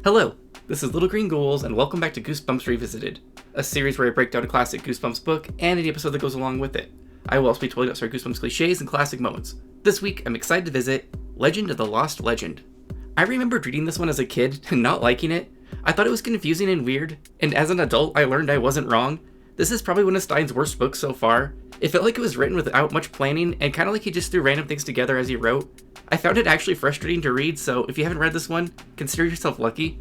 Hello, this is Little Green Ghouls, and welcome back to Goosebumps Revisited, a series where I break down a classic Goosebumps book and any episode that goes along with it. I will also be telling us our Goosebumps cliches and classic moments. This week, I'm excited to visit Legend of the Lost Legend. I remembered reading this one as a kid and not liking it. I thought it was confusing and weird, and as an adult, I learned I wasn't wrong. This is probably one of Stine's worst books so far. It felt like it was written without much planning, and kind of like he just threw random things together as he wrote. I found it actually frustrating to read, so if you haven't read this one, consider yourself lucky.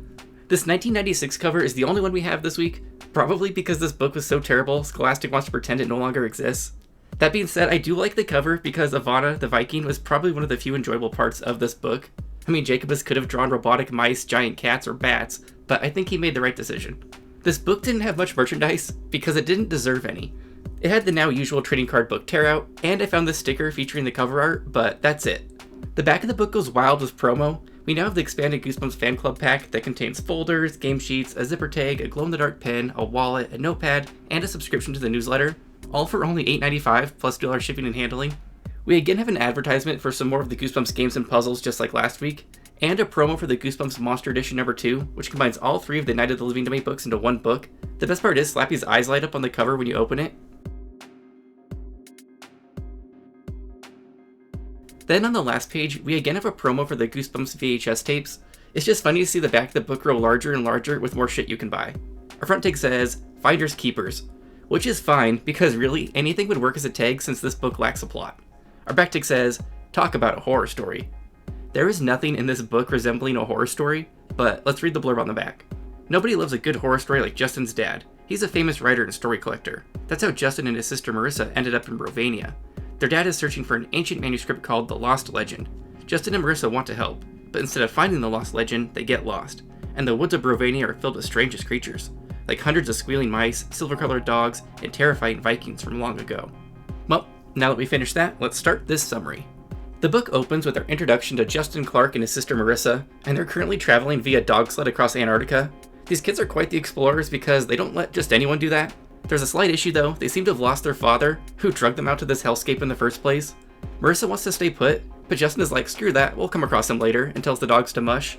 This 1996 cover is the only one we have this week, probably because this book was so terrible, Scholastic wants to pretend it no longer exists. That being said, I do like the cover because Ivana, the Viking, was probably one of the few enjoyable parts of this book. I mean, Jacobus could have drawn robotic mice, giant cats, or bats, but I think he made the right decision. This book didn't have much merchandise because it didn't deserve any. It had the now usual trading card book tear out, and I found this sticker featuring the cover art, but that's it. The back of the book goes wild with promo. We now have the expanded Goosebumps fan club pack that contains folders, game sheets, a zipper tag, a glow-in-the-dark pen, a wallet, a notepad, and a subscription to the newsletter, all for only $8.95 plus $2 shipping and handling. We again have an advertisement for some more of the Goosebumps games and puzzles just like last week, and a promo for the Goosebumps Monster Edition number 2, which combines all 3 of the Night of the Living Dummy books into one book. The best part is Slappy's eyes light up on the cover when you open it. Then on the last page, we again have a promo for the Goosebumps VHS tapes. It's just funny to see the back of the book grow larger and larger with more shit you can buy. Our front tag says, Finders Keepers, which is fine because really anything would work as a tag since this book lacks a plot. Our back tag says, Talk about a horror story. There is nothing in this book resembling a horror story, but let's read the blurb on the back. Nobody loves a good horror story like Justin's dad. He's a famous writer and story collector. That's how Justin and his sister Marissa ended up in Romania. Their dad is searching for an ancient manuscript called The Lost Legend. Justin and Marissa want to help, but instead of finding the lost legend, they get lost. And the woods of Romania are filled with strangest creatures, like hundreds of squealing mice, silver-colored dogs, and terrifying Vikings from long ago. Well, now that we finished that, let's start this summary. The book opens with our introduction to Justin Clark and his sister Marissa, and they're currently traveling via dog sled across Antarctica. These kids are quite the explorers because they don't let just anyone do that. There's a slight issue though, they seem to have lost their father, who drugged them out to this hellscape in the first place. Marissa wants to stay put, but Justin is like, screw that, we'll come across him later, and tells the dogs to mush.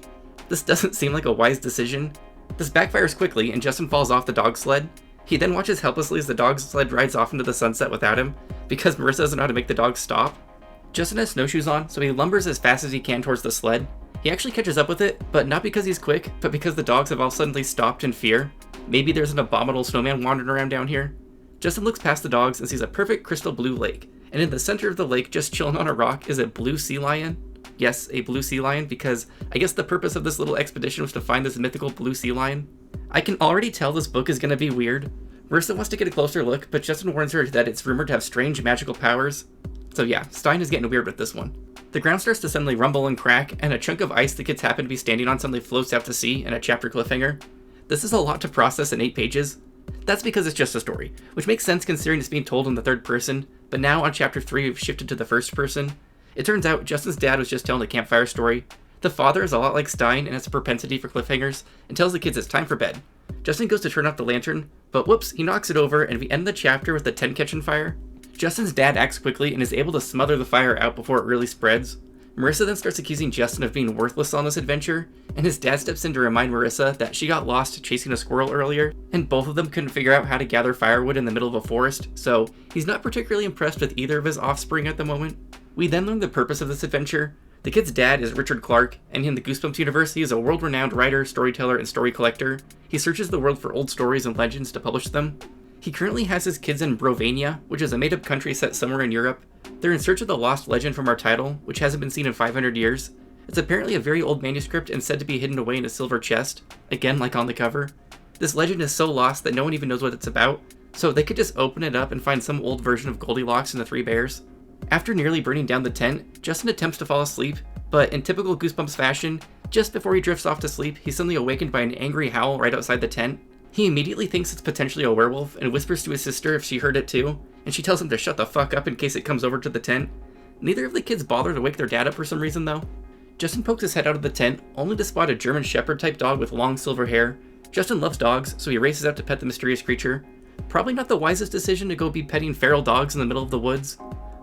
This doesn't seem like a wise decision. This backfires quickly, and Justin falls off the dog sled. He then watches helplessly as the dog sled rides off into the sunset without him, because Marissa doesn't know how to make the dogs stop. Justin has snowshoes on, so he lumbers as fast as he can towards the sled. He actually catches up with it, but not because he's quick, but because the dogs have all suddenly stopped in fear. Maybe there's an abominable snowman wandering around down here. Justin looks past the dogs and sees a perfect crystal blue lake, and in the center of the lake, just chilling on a rock, is a blue sea lion. Yes, a blue sea lion, because I guess the purpose of this little expedition was to find this mythical blue sea lion. I can already tell this book is going to be weird. Marissa wants to get a closer look, but Justin warns her that it's rumored to have strange magical powers. So yeah, Stine is getting weird with this one. The ground starts to suddenly rumble and crack, and a chunk of ice the kids happen to be standing on suddenly floats out to sea in a chapter cliffhanger. This is a lot to process in 8 pages. That's because it's just a story, which makes sense considering it's being told in the third person, but now on chapter 3 we've shifted to the first person. It turns out Justin's dad was just telling a campfire story. The father is a lot like Stine and has a propensity for cliffhangers, and tells the kids it's time for bed. Justin goes to turn off the lantern, but whoops, he knocks it over and we end the chapter with the tent catching fire. Justin's dad acts quickly and is able to smother the fire out before it really spreads. Marissa then starts accusing Justin of being worthless on this adventure, and his dad steps in to remind Marissa that she got lost chasing a squirrel earlier, and both of them couldn't figure out how to gather firewood in the middle of a forest, so he's not particularly impressed with either of his offspring at the moment. We then learn the purpose of this adventure. The kid's dad is Richard Clark, and in the Goosebumps universe, he is a world-renowned writer, storyteller, and story collector. He searches the world for old stories and legends to publish them. He currently has his kids in Romania, which is a made-up country set somewhere in Europe. They're in search of the lost legend from our title, which hasn't been seen in 500 years. It's apparently a very old manuscript and said to be hidden away in a silver chest, again like on the cover. This legend is so lost that no one even knows what it's about, so they could just open it up and find some old version of Goldilocks and the Three Bears. After nearly burning down the tent, Justin attempts to fall asleep, but in typical Goosebumps fashion, just before he drifts off to sleep, he's suddenly awakened by an angry howl right outside the tent. He immediately thinks it's potentially a werewolf and whispers to his sister if she heard it too, and she tells him to shut the fuck up in case it comes over to the tent. Neither of the kids bother to wake their dad up for some reason though. Justin pokes his head out of the tent, only to spot a German Shepherd type dog with long silver hair. Justin loves dogs, so he races out to pet the mysterious creature. Probably not the wisest decision to go be petting feral dogs in the middle of the woods.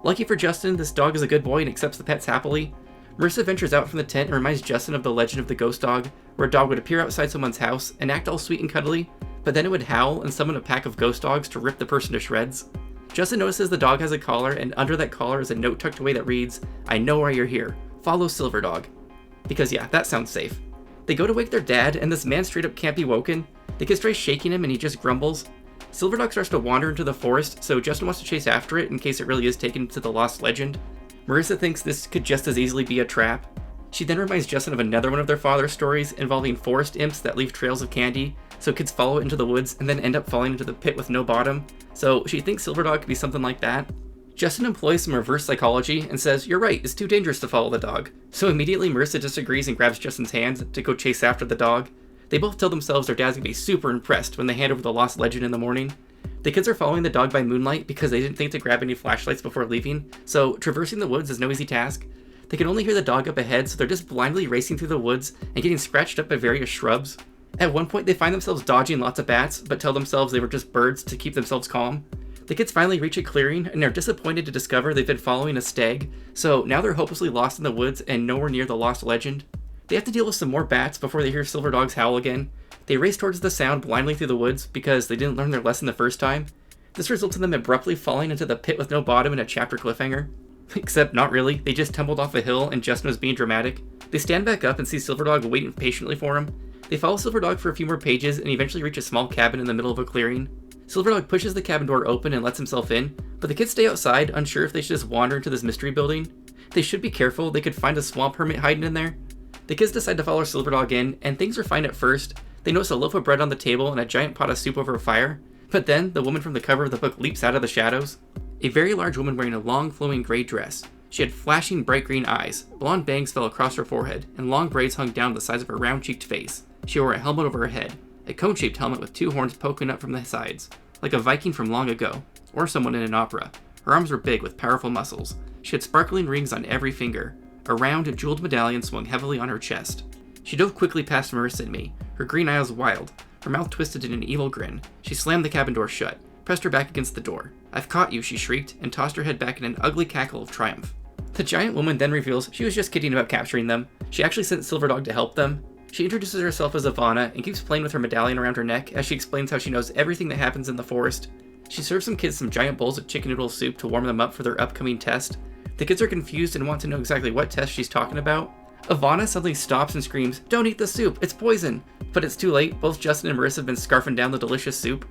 Lucky for Justin, this dog is a good boy and accepts the pets happily. Marissa ventures out from the tent and reminds Justin of the legend of the ghost dog, where a dog would appear outside someone's house and act all sweet and cuddly, but then it would howl and summon a pack of ghost dogs to rip the person to shreds. Justin notices the dog has a collar, and under that collar is a note tucked away that reads, "I know why you're here. Follow Silver Dog." Because yeah, that sounds safe. They go to wake their dad, and this man straight up can't be woken. The kids try shaking him and he just grumbles. Silver Dog starts to wander into the forest, so Justin wants to chase after it in case it really is taken to the lost legend. Marissa thinks this could just as easily be a trap. She then reminds Justin of another one of their father's stories involving forest imps that leave trails of candy, so kids follow it into the woods and then end up falling into the pit with no bottom, so she thinks Silver Dog could be something like that. Justin employs some reverse psychology and says, "You're right, it's too dangerous to follow the dog." So immediately Marissa disagrees and grabs Justin's hand to go chase after the dog. They both tell themselves their dad's gonna be super impressed when they hand over the lost legend in the morning. The kids are following the dog by moonlight because they didn't think to grab any flashlights before leaving, so traversing the woods is no easy task. They can only hear the dog up ahead, so they're just blindly racing through the woods and getting scratched up by various shrubs. At one point they find themselves dodging lots of bats, but tell themselves they were just birds to keep themselves calm. The kids finally reach a clearing and are disappointed to discover they've been following a stag, so now they're hopelessly lost in the woods and nowhere near the lost legend. They have to deal with some more bats before they hear Silver Dog's howl again. They race towards the sound blindly through the woods because they didn't learn their lesson the first time. This results in them abruptly falling into the pit with no bottom in a chapter cliffhanger. Except not really, they just tumbled off a hill and Justin was being dramatic. They stand back up and see Silver Dog waiting patiently for him. They follow Silver Dog for a few more pages and eventually reach a small cabin in the middle of a clearing. Silver Dog pushes the cabin door open and lets himself in, but the kids stay outside, unsure if they should just wander into this mystery building. They should be careful, they could find a swamp hermit hiding in there. The kids decide to follow Silver Dog in, and things are fine at first. They notice a loaf of bread on the table and a giant pot of soup over a fire, but then the woman from the cover of the book leaps out of the shadows. A very large woman wearing a long flowing gray dress. She had flashing bright green eyes, blonde bangs fell across her forehead, and long braids hung down the sides of her round-cheeked face. She wore a helmet over her head, a cone-shaped helmet with two horns poking up from the sides, like a Viking from long ago, or someone in an opera. Her arms were big with powerful muscles. She had sparkling rings on every finger. A round, jeweled medallion swung heavily on her chest. She dove quickly past Marissa and me, her green eyes wild, her mouth twisted in an evil grin. She slammed the cabin door shut, pressed her back against the door. "I've caught you," she shrieked, and tossed her head back in an ugly cackle of triumph. The giant woman then reveals she was just kidding about capturing them. She actually sent Silver Dog to help them. She introduces herself as Ivana and keeps playing with her medallion around her neck as she explains how she knows everything that happens in the forest. She serves some kids some giant bowls of chicken noodle soup to warm them up for their upcoming test. The kids are confused and want to know exactly what test she's talking about. Ivana suddenly stops and screams, "Don't eat the soup, it's poison!" But it's too late, both Justin and Marissa have been scarfing down the delicious soup.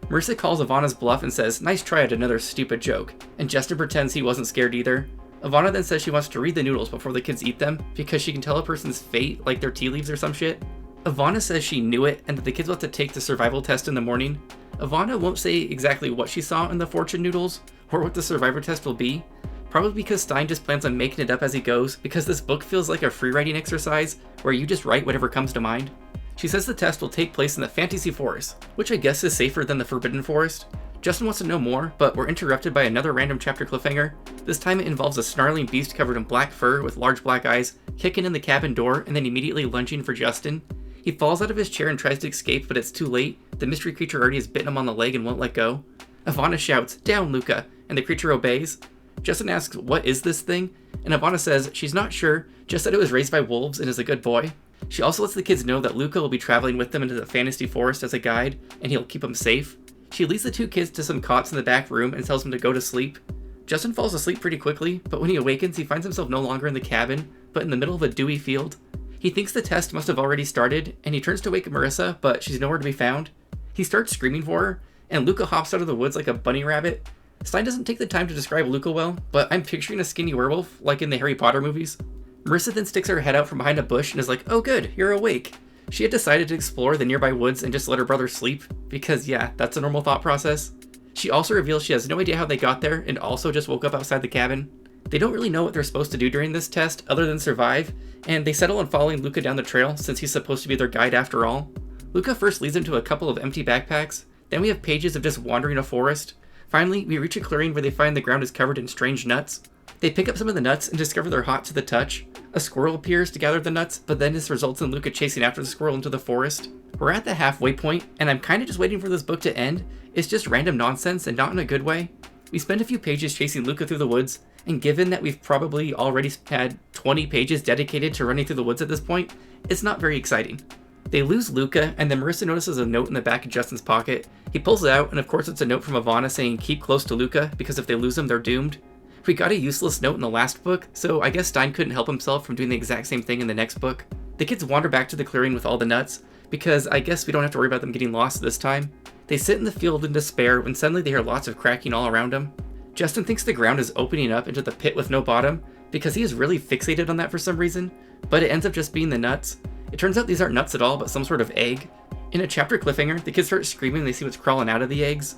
Marissa calls Ivana's bluff and says, "Nice try at another stupid joke," and Justin pretends he wasn't scared either. Ivana then says she wants to read the noodles before the kids eat them, because she can tell a person's fate like their tea leaves or some shit. Ivana says she knew it and that the kids will have to take the survival test in the morning. Ivana won't say exactly what she saw in the fortune noodles, or what the survivor test will be. Probably because Stine just plans on making it up as he goes, because this book feels like a free writing exercise, where you just write whatever comes to mind. She says the test will take place in the fantasy forest, which I guess is safer than the forbidden forest. Justin wants to know more, but we're interrupted by another random chapter cliffhanger. This time it involves a snarling beast covered in black fur with large black eyes, kicking in the cabin door and then immediately lunging for Justin. He falls out of his chair and tries to escape, but it's too late. The mystery creature already has bitten him on the leg and won't let go. Ivana shouts, "Down, Luca," and the creature obeys. Justin asks, "What is this thing?" And Ivana says she's not sure, just that it was raised by wolves and is a good boy. She also lets the kids know that Luca will be traveling with them into the fantasy forest as a guide, and he'll keep them safe. She leads the two kids to some cots in the back room and tells them to go to sleep. Justin falls asleep pretty quickly, but when he awakens, he finds himself no longer in the cabin, but in the middle of a dewy field. He thinks the test must have already started, and he turns to wake Marissa, but she's nowhere to be found. He starts screaming for her, and Luca hops out of the woods like a bunny rabbit. Stine doesn't take the time to describe Luca well, but I'm picturing a skinny werewolf, like in the Harry Potter movies. Marissa then sticks her head out from behind a bush and is like, "Oh good, you're awake." She had decided to explore the nearby woods and just let her brother sleep, because yeah, that's a normal thought process. She also reveals she has no idea how they got there and also just woke up outside the cabin. They don't really know what they're supposed to do during this test other than survive, and they settle on following Luca down the trail since he's supposed to be their guide after all. Luca first leads them to a couple of empty backpacks, then we have pages of just wandering a forest. Finally, we reach a clearing where they find the ground is covered in strange nuts. They pick up some of the nuts and discover they're hot to the touch. A squirrel appears to gather the nuts, but then this results in Luca chasing after the squirrel into the forest. We're at the halfway point, and I'm kinda just waiting for this book to end. It's just random nonsense and not in a good way. We spend a few pages chasing Luca through the woods, and given that we've probably already had 20 pages dedicated to running through the woods at this point, It's not very exciting. They lose Luca, and then Marissa notices a note in the back of Justin's pocket. He pulls it out, and of course it's a note from Ivana saying keep close to Luca, because if they lose him, they're doomed. We got a useless note in the last book, so I guess Stine couldn't help himself from doing the exact same thing in the next book. The kids wander back to the clearing with all the nuts, because I guess we don't have to worry about them getting lost this time. They sit in the field in despair when suddenly they hear lots of cracking all around them. Justin thinks the ground is opening up into the pit with no bottom, because he is really fixated on that for some reason, but it ends up just being the nuts. It turns out these aren't nuts at all, but some sort of egg. In a chapter cliffhanger, the kids start screaming and they see what's crawling out of the eggs.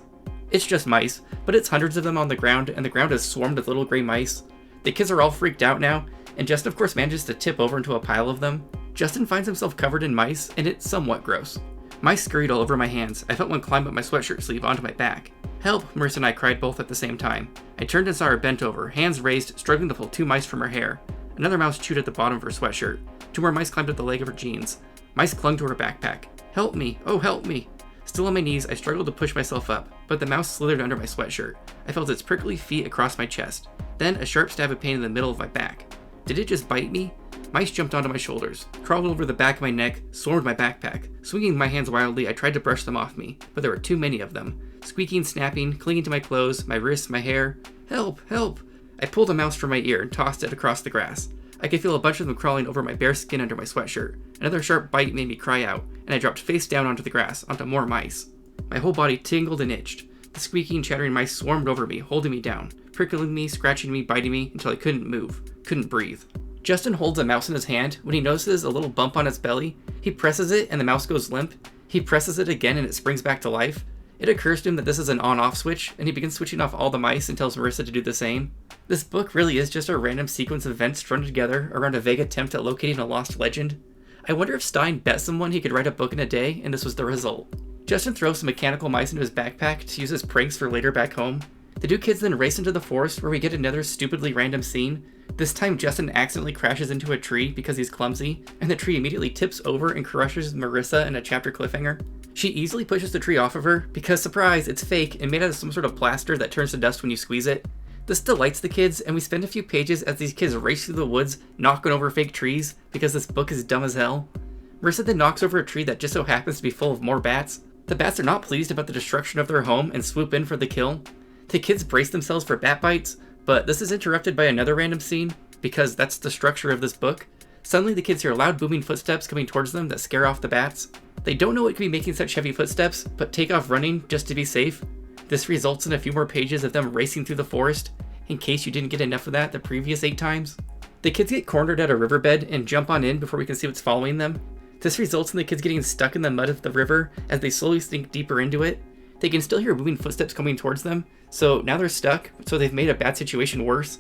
It's just mice, but it's hundreds of them on the ground, and the ground is swarmed with little gray mice. The kids are all freaked out now, and Justin of course manages to tip over into a pile of them. Justin finds himself covered in mice, and it's somewhat gross. Mice scurried all over my hands. I felt one climb up my sweatshirt sleeve onto my back. Help, Marissa and I cried both at the same time. I turned and saw her bent over, hands raised, struggling to pull 2 mice from her hair. Another mouse chewed at the bottom of her sweatshirt. 2 more mice climbed up the leg of her jeans. Mice clung to her backpack. Help me, oh help me. Still on my knees, I struggled to push myself up, but the mouse slithered under my sweatshirt. I felt its prickly feet across my chest. Then a sharp stab of pain in the middle of my back. Did it just bite me? Mice jumped onto my shoulders, crawled over the back of my neck, swarmed my backpack. Swinging my hands wildly, I tried to brush them off me, but there were too many of them. Squeaking, snapping, clinging to my clothes, my wrists, my hair. Help, help! I pulled a mouse from my ear and tossed it across the grass. I could feel a bunch of them crawling over my bare skin under my sweatshirt. Another sharp bite made me cry out, and I dropped face down onto the grass, onto more mice. My whole body tingled and itched. The squeaking, chattering mice swarmed over me, holding me down, prickling me, scratching me, biting me, until I couldn't move, couldn't breathe. Justin holds a mouse in his hand. When he notices a little bump on its belly, he presses it and the mouse goes limp. He presses it again and it springs back to life. It occurs to him that this is an on-off switch, and he begins switching off all the mice and tells Marissa to do the same. This book really is just a random sequence of events strung together around a vague attempt at locating a lost legend. I wonder if Stine bet someone he could write a book in a day, and this was the result. Justin throws some mechanical mice into his backpack to use as pranks for later back home. The 2 kids then race into the forest where we get another stupidly random scene. This time Justin accidentally crashes into a tree because he's clumsy, and the tree immediately tips over and crushes Marissa in a chapter cliffhanger. She easily pushes the tree off of her because, surprise, it's fake and made out of some sort of plaster that turns to dust when you squeeze it. This delights the kids, and we spend a few pages as these kids race through the woods, knocking over fake trees because this book is dumb as hell. Marissa then knocks over a tree that just so happens to be full of more bats. The bats are not pleased about the destruction of their home and swoop in for the kill. The kids brace themselves for bat bites, but this is interrupted by another random scene, because that's the structure of this book. Suddenly the kids hear loud booming footsteps coming towards them that scare off the bats. They don't know what could be making such heavy footsteps, but take off running just to be safe. This results in a few more pages of them racing through the forest, in case you didn't get enough of that the previous 8 times. The kids get cornered at a riverbed and jump on in before we can see what's following them. This results in the kids getting stuck in the mud of the river as they slowly sink deeper into it. They can still hear moving footsteps coming towards them, so now they're stuck, so they've made a bad situation worse.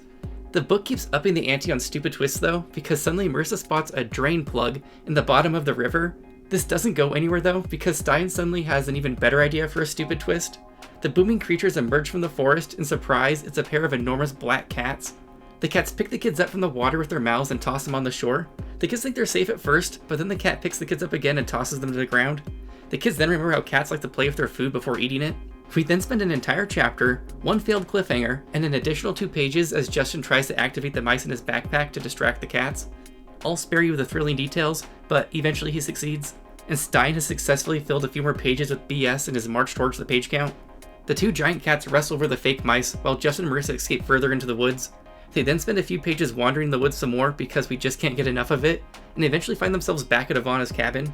The book keeps upping the ante on stupid twists though, because suddenly Marissa spots a drain plug in the bottom of the river. This doesn't go anywhere though, because Stine suddenly has an even better idea for a stupid twist. The booming creatures emerge from the forest, and surprise, it's a pair of enormous black cats. The cats pick the kids up from the water with their mouths and toss them on the shore. The kids think they're safe at first, but then the cat picks the kids up again and tosses them to the ground. The kids then remember how cats like to play with their food before eating it. We then spend an entire chapter, 1 failed cliffhanger, and an additional 2 pages as Justin tries to activate the mice in his backpack to distract the cats. I'll spare you the thrilling details, but eventually he succeeds, and Stine has successfully filled a few more pages with BS in his march towards the page count. The 2 giant cats wrestle over the fake mice, while Justin and Marissa escape further into the woods. They then spend a few pages wandering the woods some more because we just can't get enough of it, and eventually find themselves back at Ivana's cabin.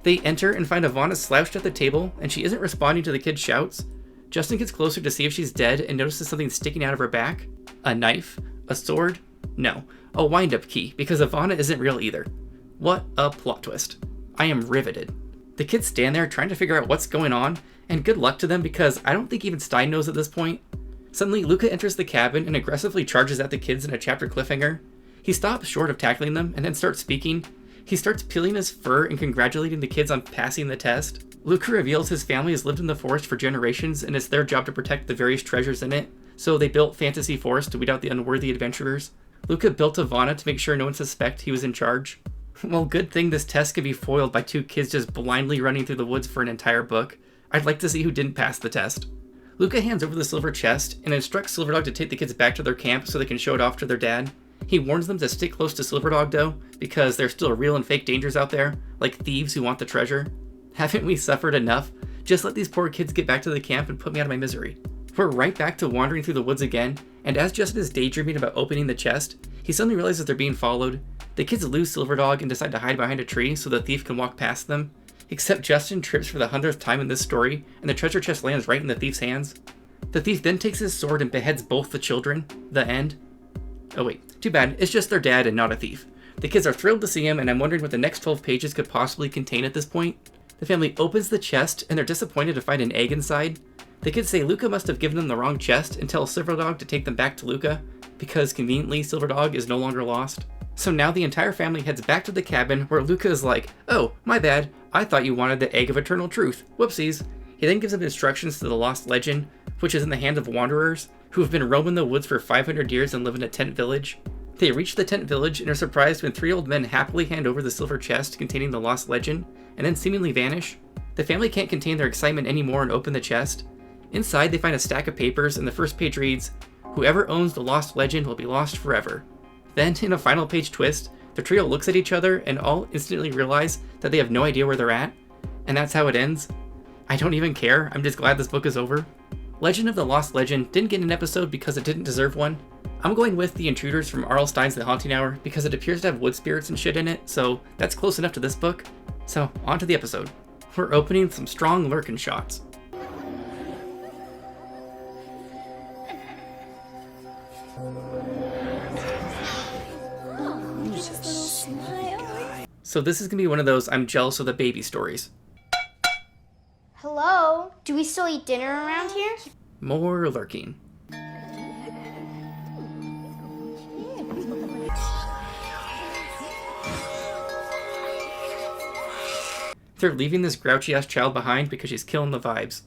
They enter and find Ivana slouched at the table, and she isn't responding to the kids' shouts. Justin gets closer to see if she's dead and notices something sticking out of her back. A knife? A sword? No, a wind-up key, because Ivana isn't real either. What a plot twist. I am riveted. The kids stand there trying to figure out what's going on, and good luck to them because I don't think even Stine knows at this point. Suddenly, Luca enters the cabin and aggressively charges at the kids in a chapter cliffhanger. He stops short of tackling them and then starts speaking. He starts peeling his fur and congratulating the kids on passing the test. Luca reveals his family has lived in the forest for generations and it's their job to protect the various treasures in it, so they built Fantasy Forest to weed out the unworthy adventurers. Luca built Ivana to make sure no one suspect he was in charge. Well, good thing this test can be foiled by 2 kids just blindly running through the woods for an entire book. I'd like to see who didn't pass the test. Luca hands over the silver chest and instructs Silverdog to take the kids back to their camp so they can show it off to their dad. He warns them to stick close to Silverdog though, because there's still real and fake dangers out there, like thieves who want the treasure. Haven't we suffered enough? Just let these poor kids get back to the camp and put me out of my misery. We're right back to wandering through the woods again, and as Justin is daydreaming about opening the chest, he suddenly realizes they're being followed. The kids lose Silverdog and decide to hide behind a tree so the thief can walk past them. Except Justin trips for the 100th time in this story, and the treasure chest lands right in the thief's hands. The thief then takes his sword and beheads both the children. The end. Oh wait, too bad, it's just their dad and not a thief. The kids are thrilled to see him, and I'm wondering what the next 12 pages could possibly contain at this point. The family opens the chest, and they're disappointed to find an egg inside. The kids say Luca must have given them the wrong chest and tell Silverdog to take them back to Luca, because conveniently Silverdog is no longer lost. So now the entire family heads back to the cabin where Luca is like, "Oh, my bad, I thought you wanted the Egg of Eternal Truth. Whoopsies." He then gives them instructions to the Lost Legend, which is in the hands of wanderers, who have been roaming the woods for 500 years and live in a tent village. They reach the tent village and are surprised when 3 old men happily hand over the silver chest containing the Lost Legend, and then seemingly vanish. The family can't contain their excitement anymore and open the chest. Inside, they find a stack of papers, and the first page reads, "Whoever owns the Lost Legend will be lost forever." Then, in a final page twist, the trio looks at each other and all instantly realize that they have no idea where they're at, and that's how it ends. I don't even care, I'm just glad this book is over. Legend of the Lost Legend didn't get an episode because it didn't deserve one. I'm going with The Intruders from R.L. Stine's The Haunting Hour because it appears to have wood spirits and shit in it, so that's close enough to this book. So, on to the episode. We're opening with some strong lurkin shots. So this is going to be one of those I'm jealous of the baby stories. Hello? Do we still eat dinner around here? More lurking. They're leaving this grouchy-ass child behind because she's killing the vibes.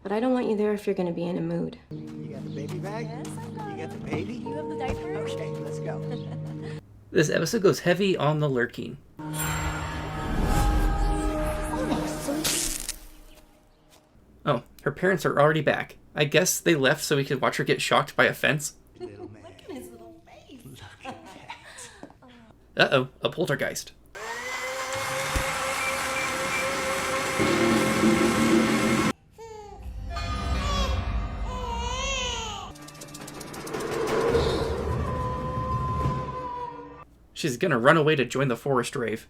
But I don't want you there if you're going to be in a mood. You got the baby bag? Yes, I've got You got the baby? You have the diaper? Okay, let's go. This episode goes heavy on the lurking. Oh, her parents are already back. I guess they left so we could watch her get shocked by a fence. Little man. Look at his little face. Look at that. Uh-oh, a poltergeist. She's gonna run away to join the forest rave.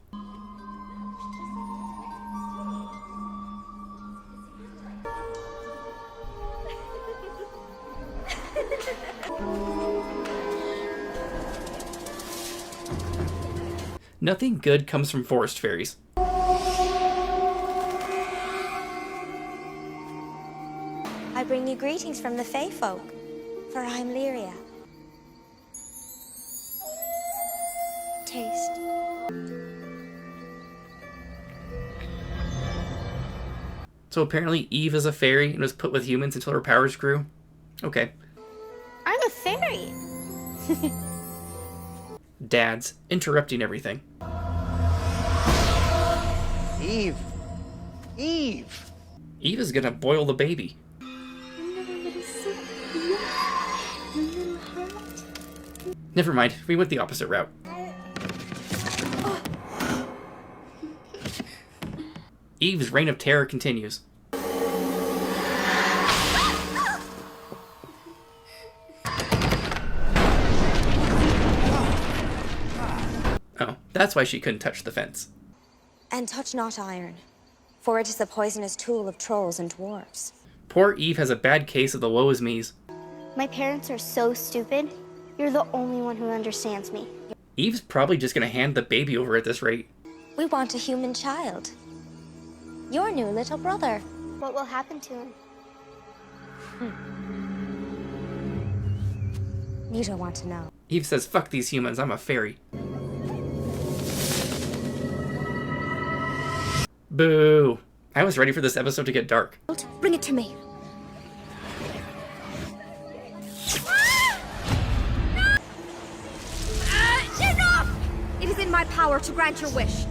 Nothing good comes from forest fairies. I bring you greetings from the Fae folk, for I'm Lyria. Taste. So apparently Eve is a fairy and was put with humans until her powers grew. Okay. I'm a fairy. Dads, interrupting everything. Eve! Eve! Eve is gonna boil the baby. Never mind, we went the opposite route. Eve's reign of terror continues. Oh, that's why she couldn't touch the fence. And touch not iron, for it is the poisonous tool of trolls and dwarves. Poor Eve has a bad case of the woe is me's. My parents are so stupid. You're the only one who understands me. Eve's probably just gonna hand the baby over at this rate. We want a human child. Your new little brother. What will happen to him? You don't want to know. Eve says, "Fuck these humans, I'm a fairy." Boo. I was ready for this episode to get dark. Bring it to me. Enough! It is in my power to grant your wish.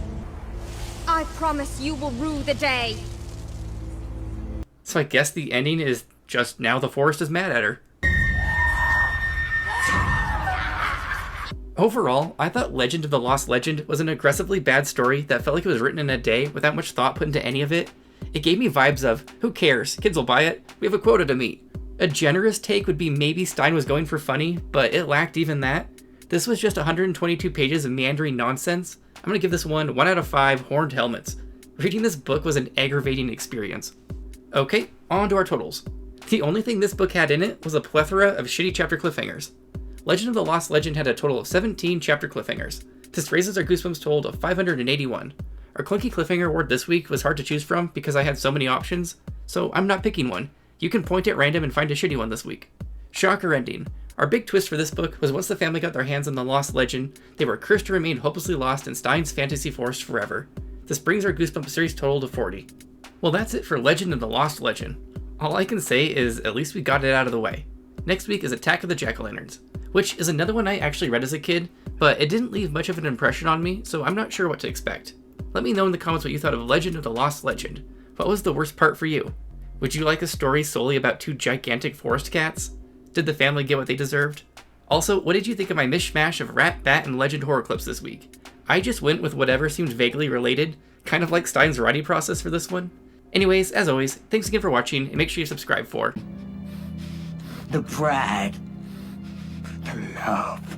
I promise you will rue the day. So I guess the ending is just now the forest is mad at her. Overall, I thought Legend of the Lost Legend was an aggressively bad story that felt like it was written in a day without much thought put into any of it. It gave me vibes of, who cares, kids will buy it, we have a quota to meet. A generous take would be maybe Stine was going for funny, but it lacked even that. This was just 122 pages of meandering nonsense. I'm gonna give this one 1 out of 5 horned helmets. Reading this book was an aggravating experience. Okay, on to our totals. The only thing this book had in it was a plethora of shitty chapter cliffhangers. Legend of the Lost Legend had a total of 17 chapter cliffhangers. This raises our Goosebumps total to 581. Our clunky cliffhanger word this week was hard to choose from because I had so many options, so I'm not picking one. You can point at random and find a shitty one this week. Shocker ending. Our big twist for this book was once the family got their hands on the Lost Legend, they were cursed to remain hopelessly lost in Stine's fantasy forest forever. This brings our Goosebumps series total to 40. Well, that's it for Legend of the Lost Legend. All I can say is at least we got it out of the way. Next week is Attack of the Jack-o'-lanterns, which is another one I actually read as a kid, but it didn't leave much of an impression on me, so I'm not sure what to expect. Let me know in the comments what you thought of Legend of the Lost Legend. What was the worst part for you? Would you like a story solely about 2 gigantic forest cats? Did the family get what they deserved? Also, what did you think of my mishmash of rat, bat, and legend horror clips this week? I just went with whatever seemed vaguely related, kind of like Stine's writing process for this one. Anyways, as always, thanks again for watching, and make sure you subscribe for The pride. The love.